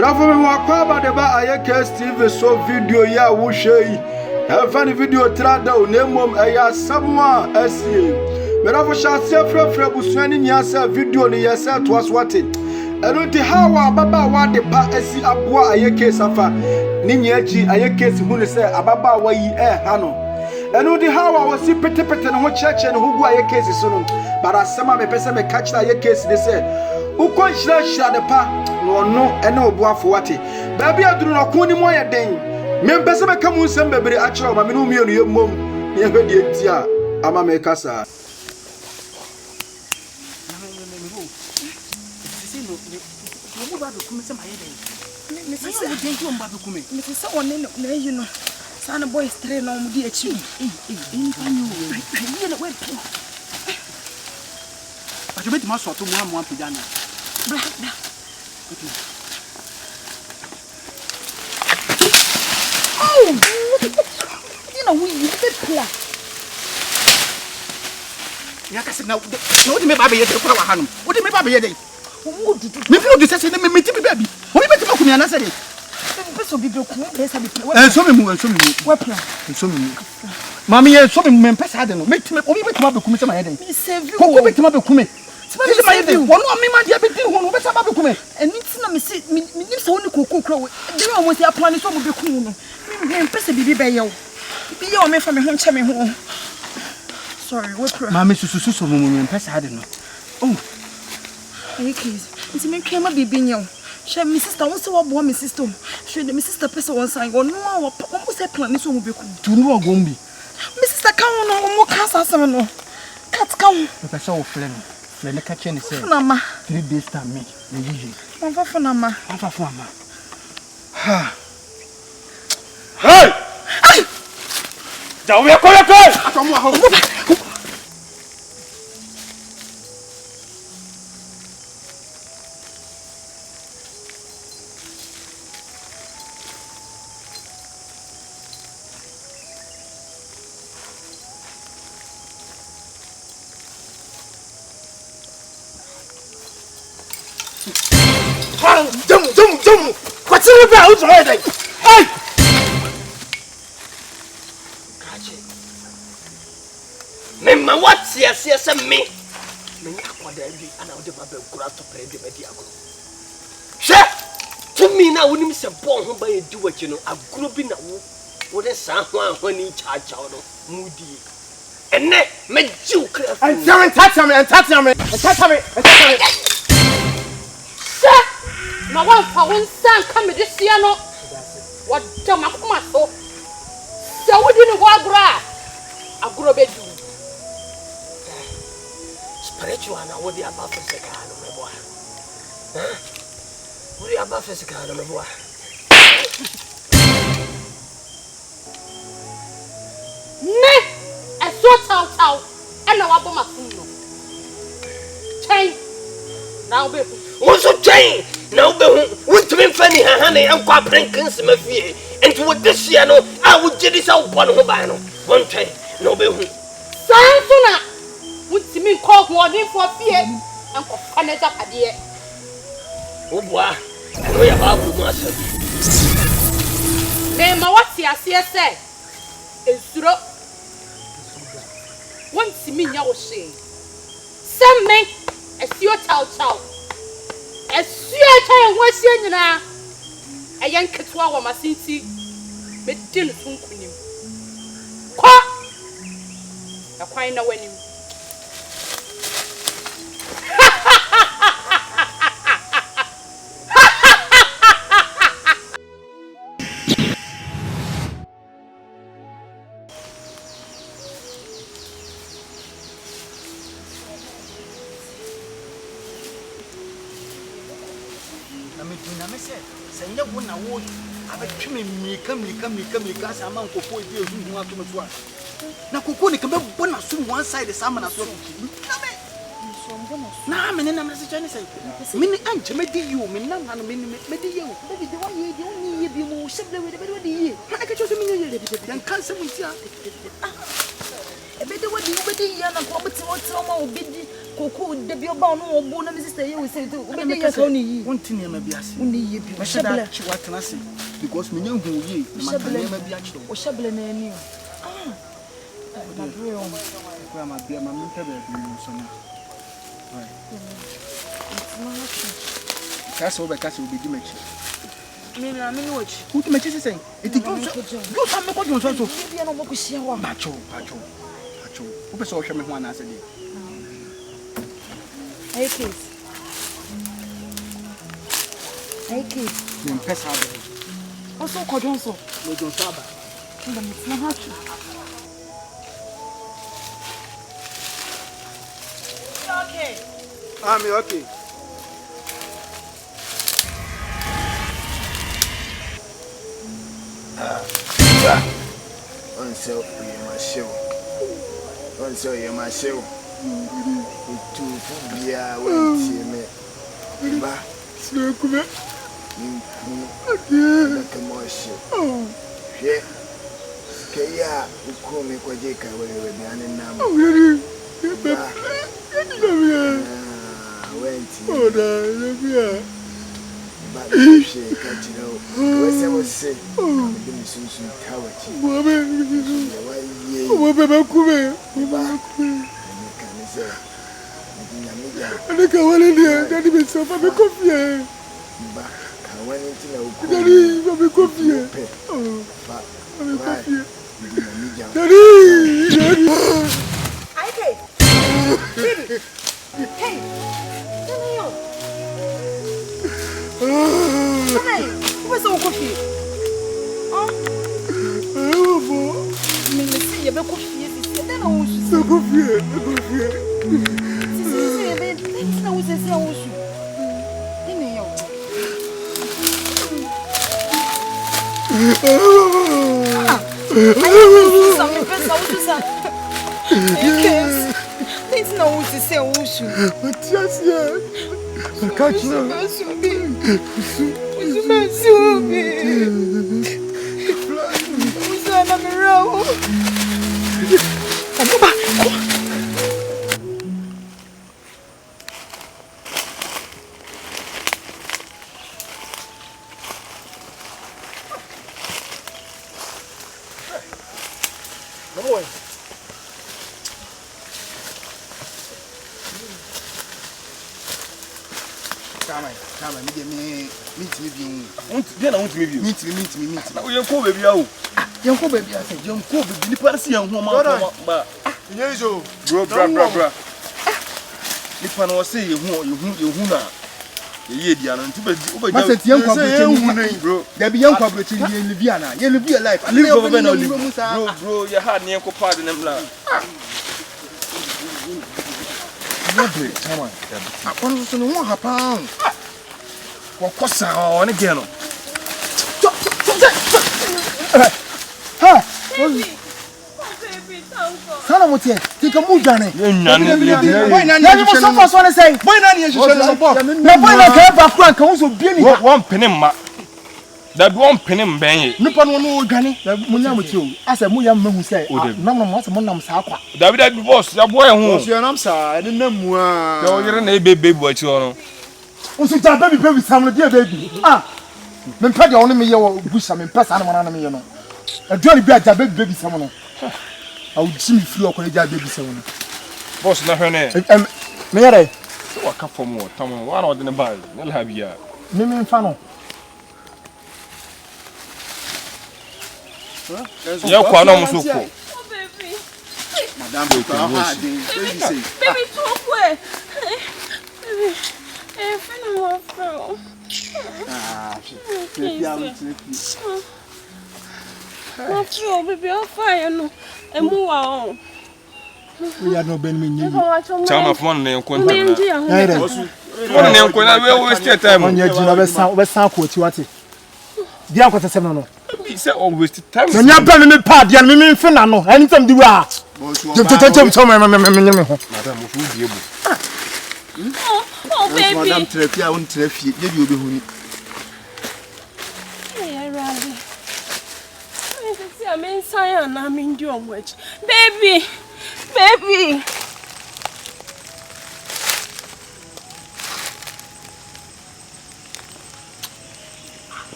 Rafa me wakwa de ba ayeke Steve so video ya wo hwei. Fan video trada o nemom eya samwa asie. Me rafa shasia frefre busuani nyasa video ni yesa to aswate. Eno ti hawa baba wa de ba asi aboa ayeke safa. Ni nyaji ayeke si hunu se ababa wa yi hano. Eno ti hawa wasi petepete no ho cheche no hugu ayeke si so no. Bara sama me pese me catch ayeke si de se. Uko shira de pa no ene obuafo wate baabi aduru no ko ni mo ye den me mpese be kam nsem bebere a kire o ma me no mienu ye mom ye hwede enti a ama me kasa boys three no mu di achi Ajobeti ma so to mo pejana bla oh you know we the plan ya ka se na wo di me ba be ye de kwa wa hanum wo di me ba be ye de me fi o di sese ne me ti bi baby wo me ti ma kumi ana se de so bi doku be sa bi so me mu we plan so me mu mami ye so me pesa de no me ti me obi be ti ma be kumi se ma ye de ko be ti ma be kumi This my day. One of me, my dear, be doing one better about me. And it's not me, see, me, only cocoa crow. They almost are planning so be cool. Me, Pessa be bayo. Be your man from home, chummy home. Sorry, what? Mammy, so woman, Pessa had no. Oh, hey, kids, it's me came a baby. She, my sister, also a boy, my sister. Should the sister Pessa one sign or no, what was that plan? This will be cool. To know a gombi. Mrs. Count no more cast no. Cats come. If I saw a flame. Le catcher ni say Mama 3 days time me le yiji on for mama ha hey dawo me ko atomo ho Jum. What's it about? Hey! Memma what's yes, me. Me akwada bi ana ode ba be kura to pere de bedi agro. Hwe! To me na wonim se bon ho ba ye di wachi no agro bi na wo de san ho anhoni cha no mudi. Enne me jiw kra. And touch me. Na wan fa won san ka me de sia no wa da makoma so se wodi ni ho agro be du spiritual na wodi aba physical no me boa wodi aba physical no me boa ne eso tau e na wa bo mafun no chain na obe What's chain? Now be with me funny honey and qua prankins me fee. And to what this year no, I would get this out one hobano. One train, no be who. Sansuna with me call warning for fear and for Canada idea. Oh boy, I know about myself. Then my what's your say is through one to me now say. Some men as your chow. As you tell what's in now, a young catwa my city, but didn't soon queen. Qua a quine no winning. Senya wona wo abetwe mika sama nkofo ebi ehu hu ato so a na kokko ne ka be bona so one side sama na so na me na me se chane sai me ni anche me di you me na me di you baby the one ye di oni ye bi mo sheble we de di ye na ka cho so me ye de bi yan kan se mu ti a e be de wadi ye na ko beti o ma obi di koko de bi oba no obo na me sister ye we say do we dey yes only yi wonti ne ma bi ase only yi bi me shebele chi watena se because me nyangu ye ma ne ma bi akiro o shebele na ani ma bro ko ma bi ma mpe be bi so na kasa obe kasa obe di mechi me na me no watch who to mechi say it you some me ko do so bi na mo ko sia wa pacho obe so hwe me ho ana ase di hey kids me pesa ba also ko don so no don so ba nda me na ha chu okay I'm okay. Until you my show. It too be a way ba. So come. Like a more show. Yeah. Kaya, who call me Kwajeka where we be an enam. Went. But she can't know. What's I was saying? I'm going to soon cover you. I think I want to hear that even so for me coffee. But I went into the coffee. Daddy. Hey. Hey. Hey, what's so coffee? Me see you be coffee. Then I was so coffee. See, then I was say I was. Then you. Some person was say. Yes. Then I was say I was. But yes, yeah. I can't know. Come meet me being Then I want to meet you. meet me. Now you come baby out. Yanko baby I said yanko baby ni parsi yan ho ma ba. Yezo. Bro. Ni pa no say you na. Ye dia no nti ba But it's yanko bro. There be yanko abrochi ye live na. Ye live your life. Live over no live. Bro, you had near ko pardon them la. Come on. I want to know what happened. Ko kosa on again no. Ha! Baby, thank God. Sana motie. Tika mu dwane. Boy na Ya mo so for so ne say. Boy na ye hwehwe no bo. Na boy na ka ba kura ka wo so bie ni. One penny ma. That one penny mbenye. Nipa no no dwane. Mu nya motie o. Asa mu ya mahu say. Nam mo asa mo nam sa akwa. David boss, ya boy ho. So you am sa ene namu a. Ya o yere na ebebe bu achi no. Usu ta baby sam no dia baby. Me mpa dia woni me ye wo busha me mpa sa na mana na me ye no. Aduani bi aja baby sam no. I would see me free or college baby sam no. Boss na hwene. Me yare. So waka for more. Tam one or the bag. Na la bia. Me mfa no. Ya kwa na muso ko. Oh, baby. Madam, what do you say? Baby, talk way. Baby, friend of my friend. Baby, I'm fine. No, I'm more. We are no ben me nyi. Chama phone na enko ntam na. Phone na enko na we waste time. Onye ji na be san ko ti wate. Dia akwata sem no. Be say all waste time. Na nya ba me pa dia me mfe na no. Anytime di wa. Tem so me ho. Madam, mo fu die bu. Oh, baby. Madam Trefia won Trefie, ye bi obehuni. Hey, Riley. I'm inside and I'm in your watch. Baby.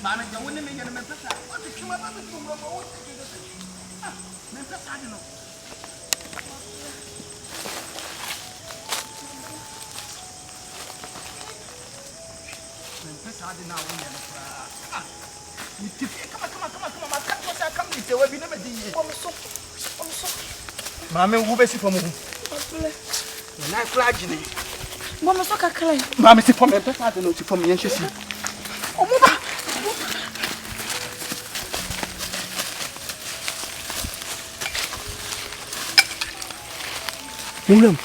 Mama, you wouldn't make a message. What did you want to do? Mama, who best for me? When I flag you, Mama, so calculate. Mamma, see for me, I don't know for me, and she said, oh, Mama. William.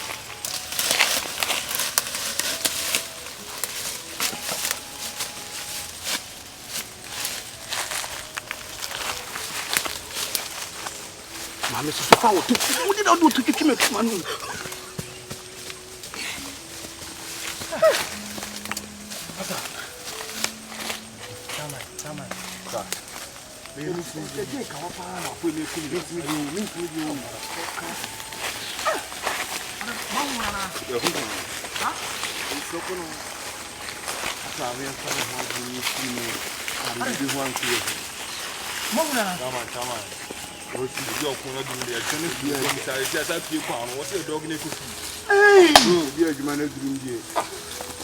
Mama, so far, what did I do to keep him at money?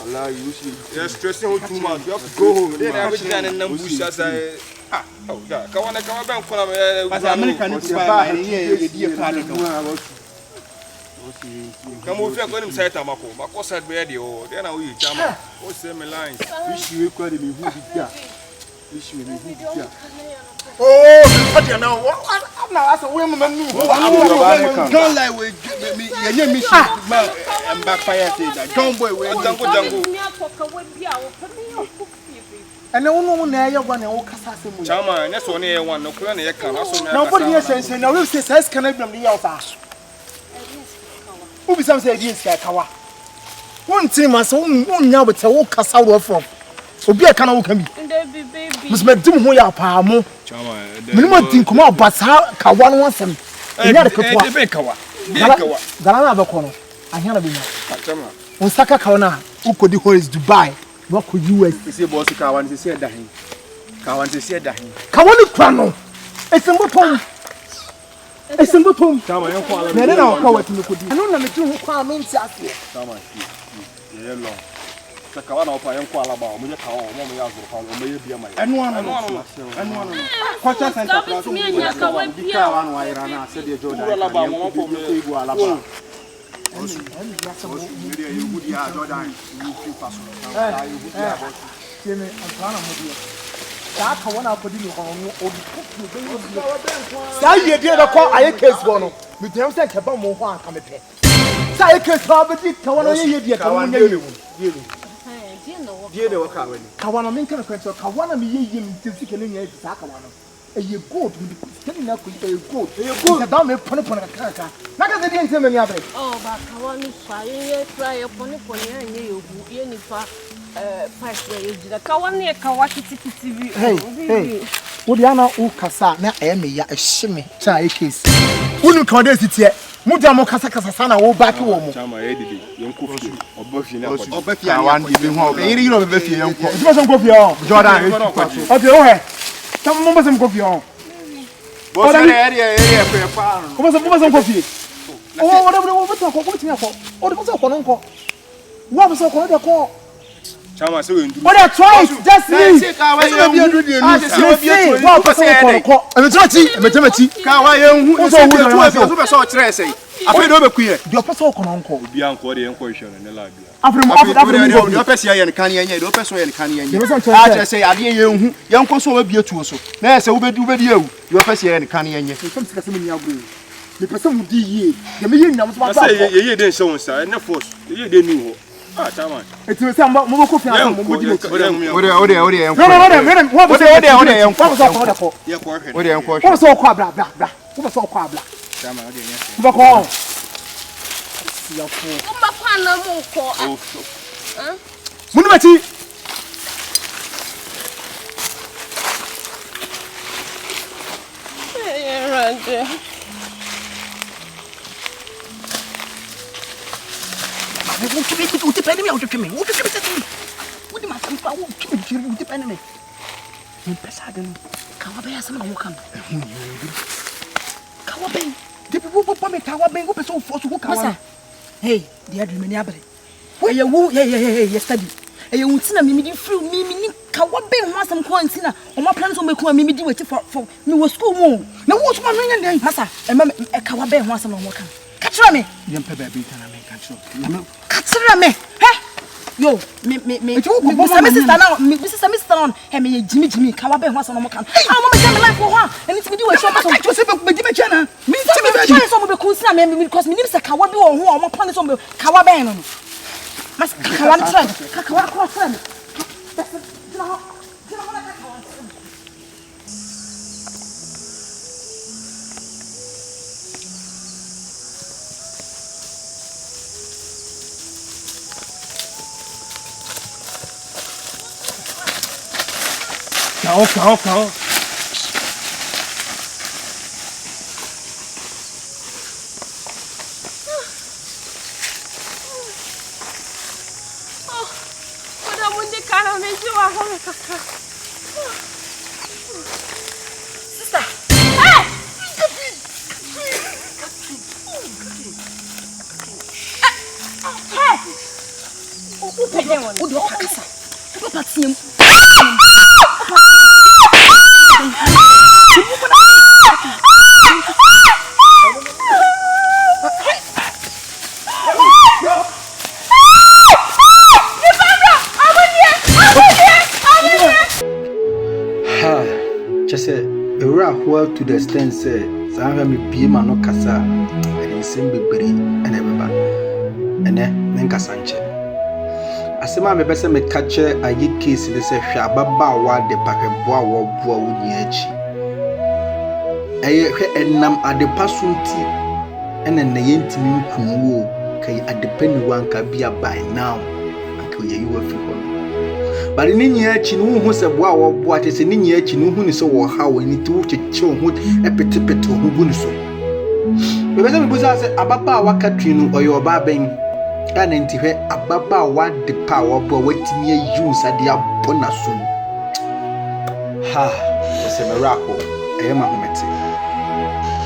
Allah, you see, you're stressing out too much. You have to go home. Then I wish I had a bush as I. Oh, yeah. Come on, for me. But American is buy a dear party. Come over here, going inside Tamako. My course had radio. Then I will jam. What's the lines? Wish you recorded me who did that. Wish me who did that. Oh, what you know? I'm not asking women. Don't lie with me. You me and backfire. Don't boy, we're Dango. And no one there, one and Cassassimo. Chama, that's only one. No plan, I can also. Nobody here says, and I will say, says, can I blame the office? Who be some say, yes, Kawa. One team must own now with a walk Cassawa from. So be a canoe can be. Must make them who are Pamo. Chama, minimum think come out, but how Kawan wants them. And not a Kawa. Galana corner. I hear a bit. Chama. On Saka Kawana, who could do is Dubai. What could you say, Boss Kawan? They said that him. Kawan, they said that him. Kawani Prano. It's a bottom. It's a bottom. Come on, you're calling. I don't know how to look. I don't know the two who come in. Come on, you're long. The Kawana of Iron Qualaba, Mujaka, Mommy, may be my. And one. What I said, Kawan, why I said, you're Jordan Alaba, for me, Alaba. You go to the up with a goat. You go to the pony upon a character. Not as they didn't tell me. Oh, but Kawan is trying to try upon a pony and you, any far 5 days. The Kawan near Kawaki TV. Hey, would Yana Ukasa, not Emmy, a shimmy, try case. Wouldn't call this yet. Mujamo Casacasana, or back home. Chama, young coffee, or Buffy, or Buffy, I want to be home. You know, Buffy, young coffee. It wasn't coffee, Jordan. Okay, some members of coffee on. What's the area for your farm? What's the coffee? Oh, whatever, what's your fault? What was your uncle? What was your call? Chama, so what I tried, just leave. I feel over queer. Your person uncle, Bianco, the uncle, and the lab. After your person and Canyon, your person and Canyon. I say, I hear you, young consul will be a tool. There's a video, your person and Canyon. The person who did ye, the million numbers. I say, you didn't show us, and the force, you didn't know. Ah, Chama. It's a somewhat more coffee. Me pesa de no. Kawa be asem na wo kan. Kawa be. The people pop me kawa ben go person force go kawa. Hey, the adri me ni abre. Hey, wo yesterday. Hey, wo tina me di free me ni kawa be ho asem ko antina. O ma plan so me ko me di wati for me wo school mu. Na wo so ma no nya masa, e kawa be ho asem na wo kan. Ka kira me. Yem pe ba be tan me ka kira. Ka kira me. He? Yo, me sister now, me sister on. He me Jimmy kawa be ho asem na wo kan. Ah, mama tell me life for her. And it's me di we show so. Ka se be di me chana. Me tell me try so be ko sina me because me nim se kawa bi wo ho o mo plan so be kawa be no. Mas kawa ni try. Kawa ko try me. Cao. Sister. Well, to the extent say, Sahara me be man no kasa, and in same baby, and everybody, and then Sanche. Asema me bese me catch a ye case in the say Shababa wa de Pakeboa wa Boa Wuniachi. Enam at the Pasunti, and then the Yentimi Kumu, Kay at the penny one can be by now, until you were free. But in Ninya Chinu who said, wow, what is in Ninya Chinu who is so how we need to chill with a petit who wouldn't so. But then we say, Ababa Wakatrino or your babbing, and into her Ababa what the power but waiting near use at the Abonasun. Ha, was a miracle, I am a homety.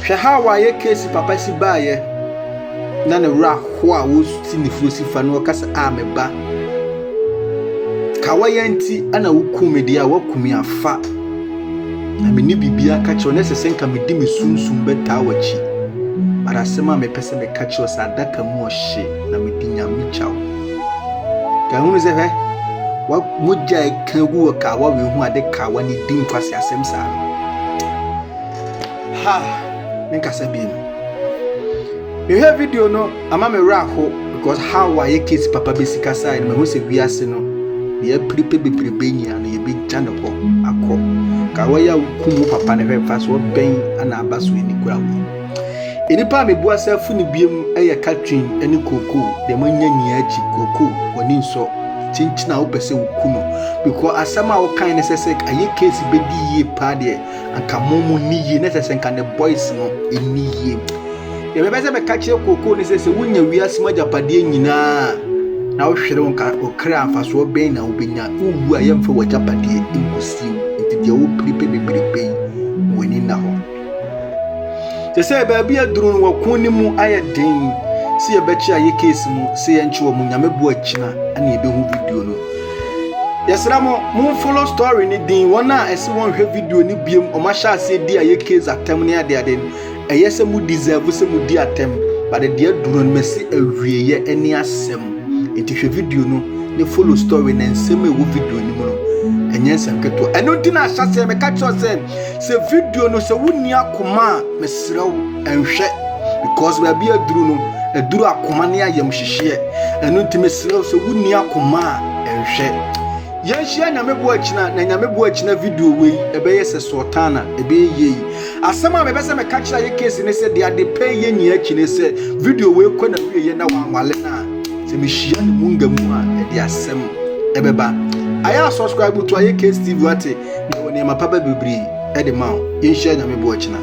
Shahawa, a case Papa Sibaye, none a rock who was in the Flucy Fanokas army ba. Kawayanti ana wukume dia wakumi afa na meni bibia ka che onese senka medi mesunsum beta wachi arasema me pese me ka che osadaka mu ohye na medi nyame chawo ka hunu se he wa moja ekagu wa kawa we hu ade kawa ni din kwase asem sa ha menka sabi me he video no ama me raho because how wa ye case papa besika side me hu se wiase no ye pripe benya no ye be jana ko akọ ka waya kumu papa ne hwefa so ben ana abaso ni kura wi enipa me bua safu ni biem eye Catherine eni koko de manya nyiachi koko woni nso chinchina wo pese wukuno because asama wo kan ne sese aye case be di ye pa de anka momu ni ye ne sese kan the boys no eni ye ye be pese be ka che koko ne sese wunya wiase majapade nyina na wo hwere wonka okra afaso ben na obenya uwu ayemfa wajapade inkusiu ntide wo pripe bebrebe woni na ho se baabi aduru wo koni mu ayeden si ye bechi aye case mu se ye nchi wo mu nyame bu akina ana ye behu video no yesra mo follow story ni din wona ese won hwe video ni biem o ma sha ase di aye case atem ne ade eyese mu deserve se mu di atem but the dear duru no mesi awieye eni asem enti hwe video no ne follow story na nsem e wo video ni mu no enye nsem keto eno di na sha se me ka cho se video no se wonni akoma mesrew enhwe because we be aduru no eduru akoma ne ayem hihye eno nti mesrew se wonni akoma enhwe yenhia nyamebo akina na nyamebo akina video we ebeye se sultana ebeye yi asema me bese me ka kira ye case ne se de ade pay ye nyi akine se video we kwa na we ye na wanwale na se me hia ne munga mu a e de asem ebeba aya subscribe to Aye Case TV ate na woni ma papa bebri e de ma yenhia nyamebo akina